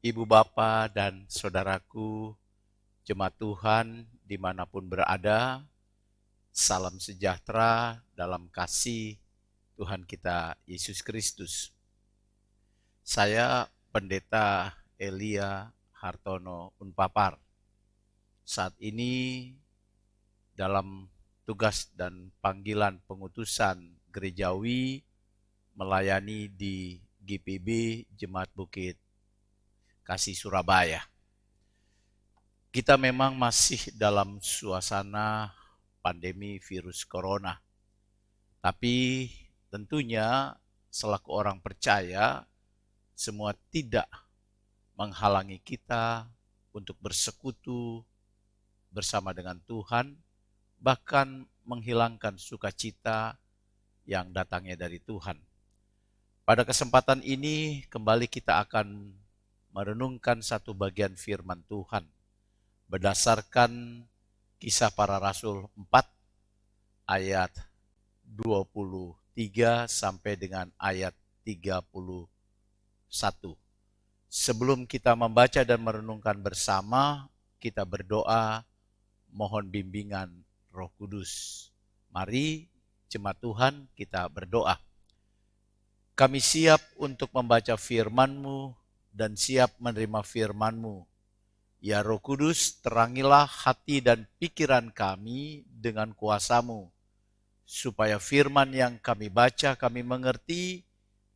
Ibu Bapa dan Saudaraku, jemaat Tuhan dimanapun berada, salam sejahtera dalam kasih Tuhan kita Yesus Kristus. Saya Pendeta Elia Hartono Unpapar. Saat ini dalam tugas dan panggilan pengutusan gerejawi melayani di GPB Jemaat Bukit Kasih Surabaya. Kita memang masih dalam suasana pandemi virus corona. Tapi tentunya selaku orang percaya, semua tidak menghalangi kita untuk bersekutu bersama dengan Tuhan, bahkan menghilangkan sukacita yang datangnya dari Tuhan. Pada kesempatan ini kembali kita akan merenungkan satu bagian firman Tuhan berdasarkan Kisah Para Rasul 4 ayat 23 sampai dengan ayat 31. Sebelum kita membaca dan merenungkan bersama, kita berdoa mohon bimbingan Roh Kudus. Mari jemaat Tuhan kita berdoa. Kami siap untuk membaca firman-Mu dan siap menerima firman-Mu. Ya Roh Kudus, terangilah hati dan pikiran kami dengan kuasa-Mu, supaya firman yang kami baca kami mengerti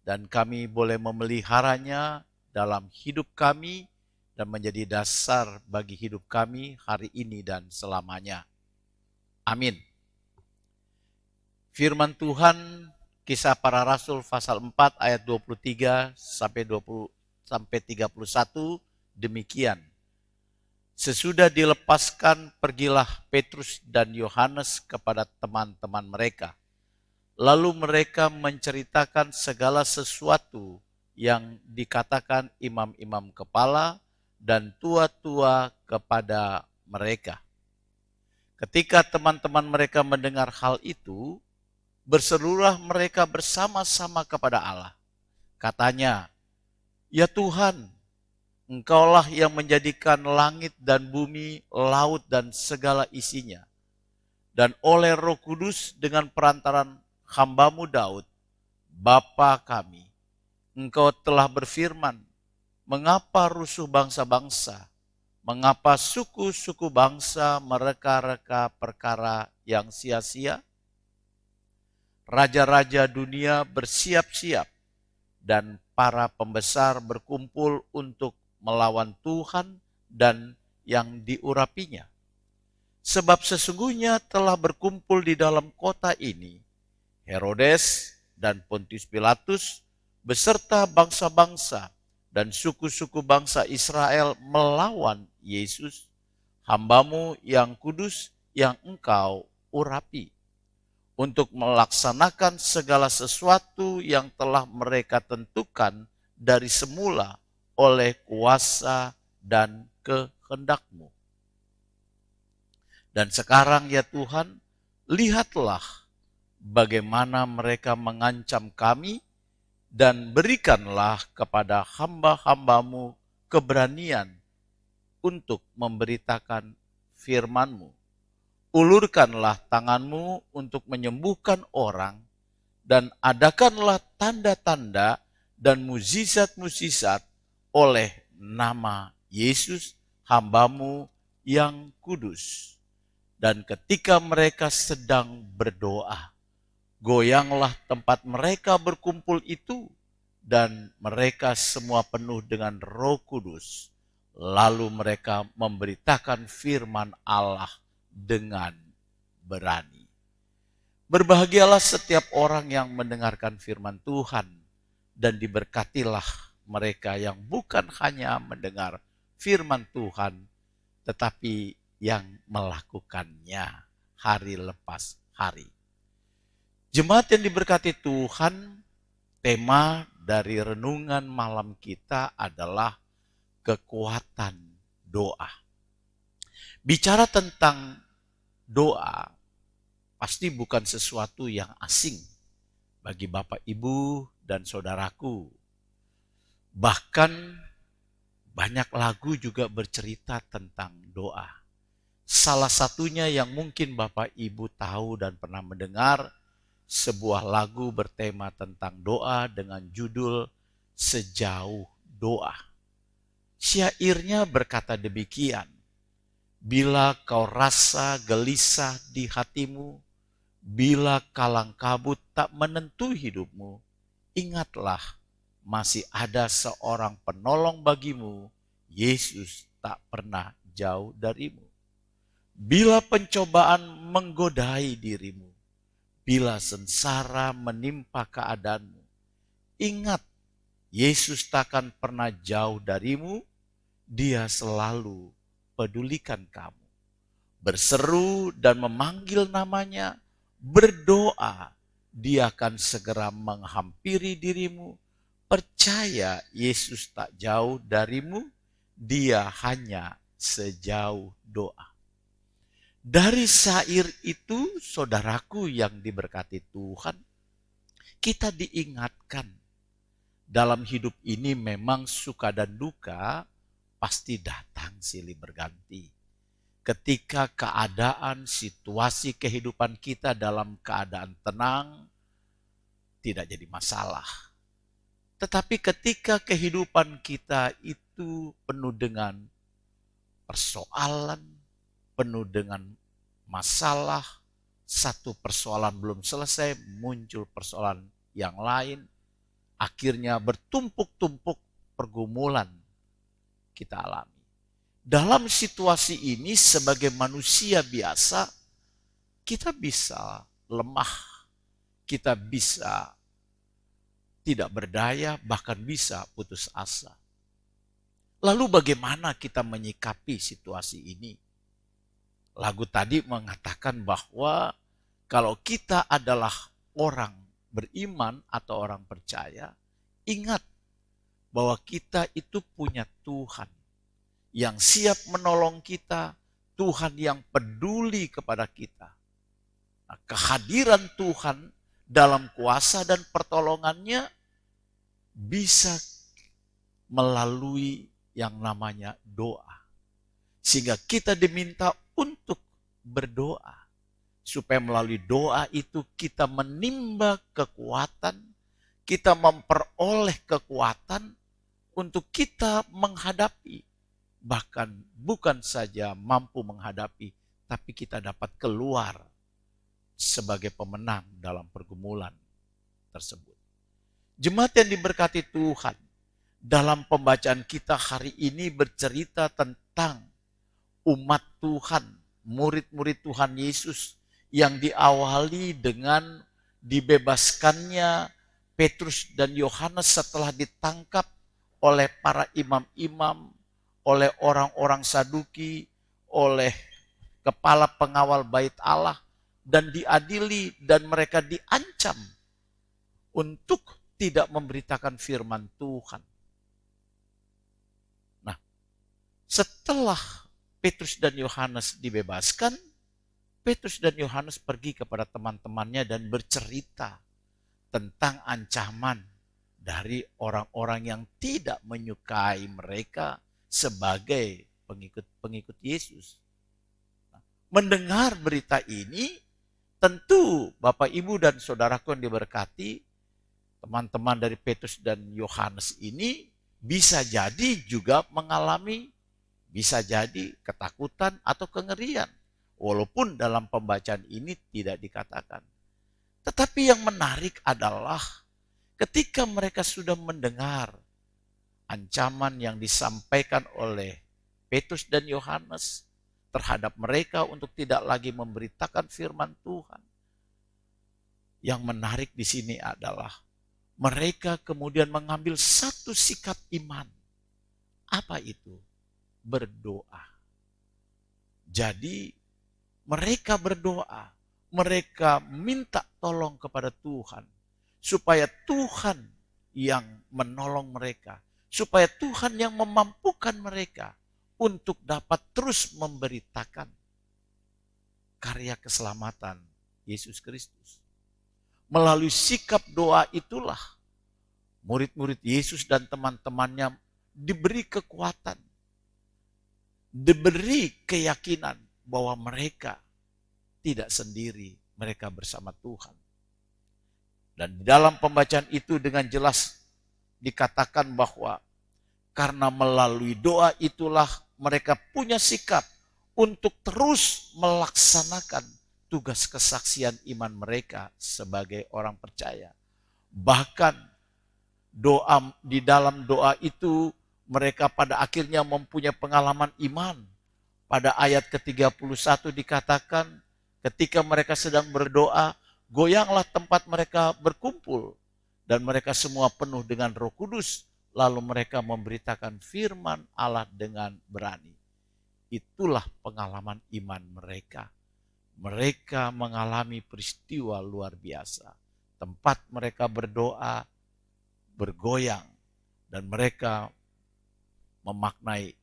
dan kami boleh memeliharanya dalam hidup kami dan menjadi dasar bagi hidup kami hari ini dan selamanya. Amin. Firman Tuhan Kisah Para Rasul pasal 4 ayat 23 sampai 31 demikian. Sesudah dilepaskan, pergilah Petrus dan Yohanes kepada teman-teman mereka. Lalu mereka menceritakan segala sesuatu yang dikatakan imam-imam kepala dan tua-tua kepada mereka. Ketika teman-teman mereka mendengar hal itu, berserulah mereka bersama-sama kepada Allah. Katanya, "Ya Tuhan, Engkaulah yang menjadikan langit dan bumi, laut dan segala isinya. Dan oleh Roh Kudus dengan perantaran hamba-Mu Daud, Bapa kami, Engkau telah berfirman, mengapa rusuh bangsa-bangsa, mengapa suku-suku bangsa mereka-reka perkara yang sia-sia? Raja-raja dunia bersiap-siap dan para pembesar berkumpul untuk melawan Tuhan dan yang diurapinya. Sebab sesungguhnya telah berkumpul di dalam kota ini Herodes dan Pontius Pilatus beserta bangsa-bangsa dan suku-suku bangsa Israel melawan Yesus, hamba-Mu yang kudus yang Engkau urapi, untuk melaksanakan segala sesuatu yang telah mereka tentukan dari semula oleh kuasa dan kehendak-Mu. Dan sekarang ya Tuhan, lihatlah bagaimana mereka mengancam kami dan berikanlah kepada hamba-hamba-Mu keberanian untuk memberitakan firman-Mu. Ulurkanlah tangan-Mu untuk menyembuhkan orang dan adakanlah tanda-tanda dan mukjizat-mukjizat oleh nama Yesus, hamba-Mu yang kudus. Dan ketika mereka sedang berdoa, goyanglah tempat mereka berkumpul itu, dan mereka semua penuh dengan Roh Kudus. Lalu mereka memberitakan firman Allah dengan berani. Berbahagialah setiap orang yang mendengarkan firman Tuhan, dan diberkatilah mereka yang bukan hanya mendengar firman Tuhan, tetapi yang melakukannya hari lepas hari. Jemaat yang diberkati Tuhan, tema dari renungan malam kita adalah kekuatan doa. Bicara tentang doa, pasti bukan sesuatu yang asing bagi Bapak, Ibu, dan Saudaraku. Bahkan Banyak lagu juga bercerita tentang doa. Salah satunya yang mungkin Bapak Ibu tahu dan pernah mendengar, sebuah lagu bertema tentang doa dengan judul Sejauh Doa. Syairnya berkata demikian, bila kau rasa gelisah di hatimu, bila kalang kabut tak menentu hidupmu, ingatlah masih ada seorang penolong bagimu, Yesus tak pernah jauh darimu. Bila pencobaan menggodai dirimu, bila sengsara menimpa keadaanmu, ingat Yesus takkan pernah jauh darimu, Dia selalu pedulikan kamu. Berseru dan memanggil namanya, berdoa, Dia akan segera menghampiri dirimu. Percaya Yesus tak jauh darimu, Dia hanya sejauh doa. Dari syair itu, saudaraku yang diberkati Tuhan, kita diingatkan dalam hidup ini memang suka dan duka pasti datang silih berganti. Ketika keadaan, situasi kehidupan kita dalam keadaan tenang, tidak jadi masalah. Tetapi ketika kehidupan kita itu penuh dengan persoalan, penuh dengan masalah, satu persoalan belum selesai, muncul persoalan yang lain, akhirnya bertumpuk-tumpuk pergumulan kita alami. Dalam situasi ini sebagai manusia biasa, kita bisa lemah, kita bisa tidak berdaya, bahkan bisa putus asa. Lalu bagaimana kita menyikapi situasi ini? Lagu tadi mengatakan bahwa kalau kita adalah orang beriman atau orang percaya, ingat bahwa kita itu punya Tuhan yang siap menolong kita, Tuhan yang peduli kepada kita. Nah, kehadiran Tuhan dalam kuasa dan pertolongannya bisa melalui yang namanya doa. Sehingga kita diminta untuk berdoa. Supaya melalui doa itu kita menimba kekuatan, kita memperoleh kekuatan untuk kita menghadapi. Bahkan bukan saja mampu menghadapi, tapi kita dapat keluar sebagai pemenang dalam pergumulan tersebut. Jemaat yang diberkati Tuhan, dalam pembacaan kita hari ini bercerita tentang umat Tuhan, murid-murid Tuhan Yesus yang diawali dengan dibebaskannya Petrus dan Yohanes setelah ditangkap oleh para imam-imam, oleh orang-orang Saduki, oleh kepala pengawal bait Allah, dan diadili dan mereka diancam untuk tidak memberitakan firman Tuhan. Nah, setelah Petrus dan Yohanes dibebaskan, Petrus dan Yohanes pergi kepada teman-temannya dan bercerita tentang ancaman dari orang-orang yang tidak menyukai mereka sebagai pengikut Yesus. Mendengar berita ini, tentu Bapak, Ibu, dan saudaraku yang diberkati, teman-teman dari Petrus dan Yohanes ini bisa jadi juga mengalami, bisa jadi ketakutan atau kengerian. Walaupun dalam pembacaan ini tidak dikatakan. Tetapi yang menarik adalah ketika mereka sudah mendengar ancaman yang disampaikan oleh Petrus dan Yohanes terhadap mereka untuk tidak lagi memberitakan firman Tuhan. Yang menarik di sini adalah mereka kemudian mengambil satu sikap iman. Apa itu? Berdoa. Jadi mereka berdoa, mereka minta tolong kepada Tuhan, supaya Tuhan yang menolong mereka, supaya Tuhan yang memampukan mereka untuk dapat terus memberitakan karya keselamatan Yesus Kristus. Melalui sikap doa itulah murid-murid Yesus dan teman-temannya diberi kekuatan, diberi keyakinan bahwa mereka tidak sendiri, mereka bersama Tuhan. Dan di dalam pembacaan itu dengan jelas dikatakan bahwa karena melalui doa itulah mereka punya sikap untuk terus melaksanakan tugas kesaksian iman mereka sebagai orang percaya. Bahkan doa di dalam doa itu mereka pada akhirnya mempunyai pengalaman iman. Pada ayat ke-31 dikatakan ketika mereka sedang berdoa, goyanglah tempat mereka berkumpul dan mereka semua penuh dengan Roh Kudus. Lalu mereka memberitakan firman Allah dengan berani. Itulah pengalaman iman mereka. Mereka mengalami peristiwa luar biasa. Tempat mereka berdoa bergoyang dan mereka memaknai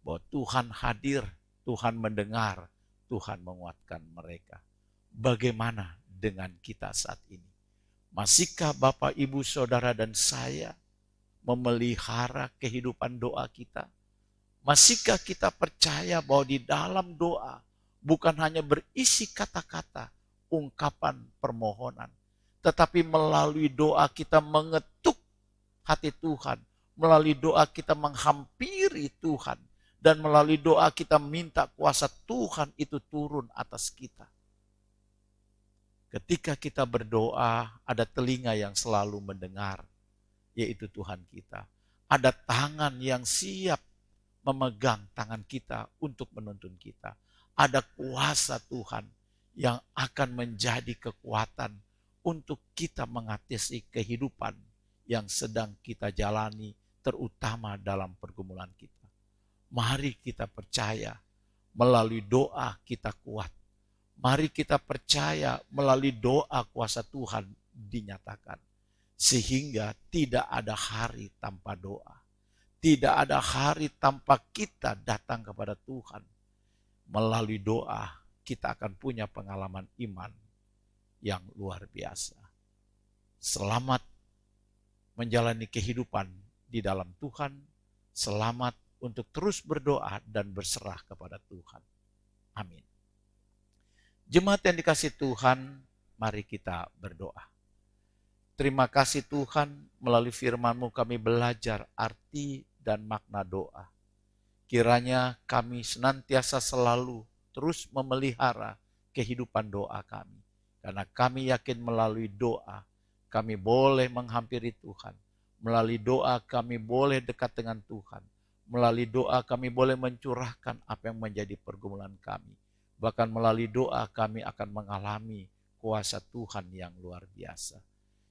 bahwa Tuhan hadir, Tuhan mendengar, Tuhan menguatkan mereka. Bagaimana dengan kita saat ini? Masihkah Bapak, Ibu, Saudara, dan saya memelihara kehidupan doa kita? Masihkah kita percaya bahwa di dalam doa bukan hanya berisi kata-kata, ungkapan permohonan, tetapi melalui doa kita mengetuk hati Tuhan, melalui doa kita menghampiri Tuhan, dan melalui doa kita minta kuasa Tuhan itu turun atas kita. Ketika kita berdoa, ada telinga yang selalu mendengar, yaitu Tuhan kita. Ada tangan yang siap memegang tangan kita untuk menuntun kita. Ada kuasa Tuhan yang akan menjadi kekuatan untuk kita mengatasi kehidupan yang sedang kita jalani, terutama dalam pergumulan kita. Mari kita percaya melalui doa kita kuat. Mari kita percaya melalui doa kuasa Tuhan dinyatakan. Sehingga tidak ada hari tanpa doa. Tidak ada hari tanpa kita datang kepada Tuhan. Melalui doa kita akan punya pengalaman iman yang luar biasa. Selamat menjalani kehidupan di dalam Tuhan. Selamat untuk terus berdoa dan berserah kepada Tuhan. Amin. Jemaat yang dikasihi Tuhan, mari kita berdoa. Terima kasih Tuhan, melalui firman-Mu kami belajar arti dan makna doa. Kiranya kami senantiasa selalu terus memelihara kehidupan doa kami. Karena kami yakin melalui doa kami boleh menghampiri Tuhan. Melalui doa kami boleh dekat dengan Tuhan. Melalui doa kami boleh mencurahkan apa yang menjadi pergumulan kami. Bahkan melalui doa kami akan mengalami kuasa Tuhan yang luar biasa.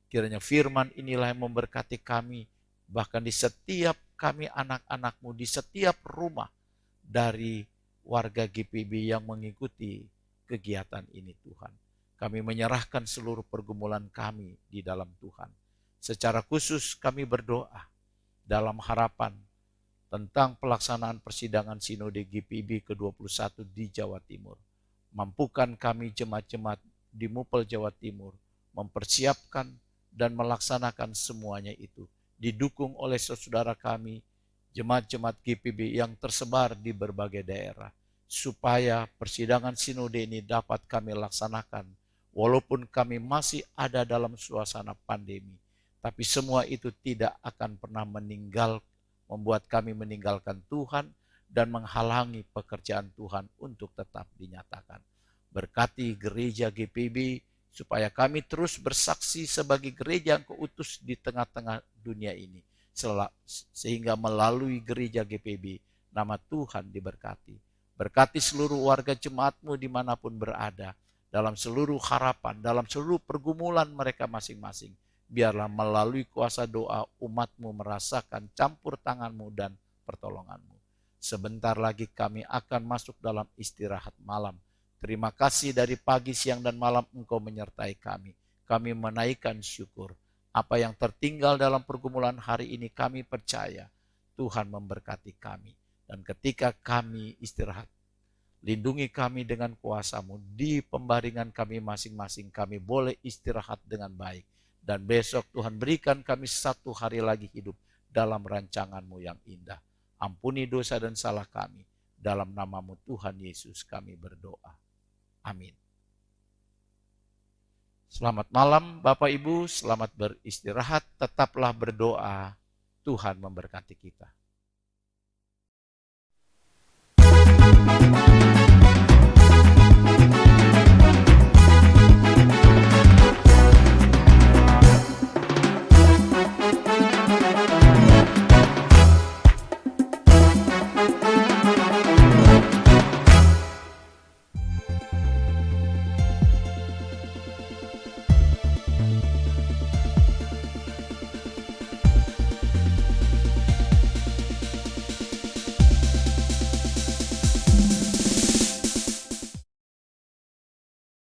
Kiranya firman inilah yang memberkati kami, bahkan di setiap kami anak-anak-Mu, di setiap rumah dari warga GPB yang mengikuti kegiatan ini Tuhan. Kami menyerahkan seluruh pergumulan kami di dalam Tuhan. Secara khusus kami berdoa dalam harapan tentang pelaksanaan persidangan Sinode GPB ke-21 di Jawa Timur. Mampukan kami jemaat-jemaat di Mupel Jawa Timur mempersiapkan dan melaksanakan semuanya itu. Didukung oleh saudara kami, jemaat-jemaat GPB yang tersebar di berbagai daerah. Supaya persidangan Sinode ini dapat kami laksanakan. Walaupun kami masih ada dalam suasana pandemi. Tapi semua itu tidak akan pernah membuat kami meninggalkan Tuhan dan menghalangi pekerjaan Tuhan untuk tetap dinyatakan. Berkati gereja GPB supaya kami terus bersaksi sebagai gereja yang keutus di tengah-tengah dunia ini. Sehingga melalui gereja GPB nama Tuhan diberkati. Berkati seluruh warga jemaat-Mu dimanapun berada. Dalam seluruh harapan, dalam seluruh pergumulan mereka masing-masing. Biarlah melalui kuasa doa umat-Mu merasakan campur tangan-Mu dan pertolongan-Mu. Sebentar lagi kami akan masuk dalam istirahat malam. Terima kasih dari pagi, siang, dan malam Engkau menyertai kami. Kami menaikkan syukur. Apa yang tertinggal dalam pergumulan hari ini kami percaya Tuhan memberkati kami. Dan ketika kami istirahat, lindungi kami dengan kuasa-Mu. Di pembaringan kami masing-masing kami boleh istirahat dengan baik. Dan besok Tuhan berikan kami satu hari lagi hidup dalam rancangan-Mu yang indah. Ampuni dosa dan salah kami. Dalam nama-Mu Tuhan Yesus kami berdoa. Amin. Selamat malam Bapak Ibu, selamat beristirahat, tetaplah berdoa. Tuhan memberkati kita.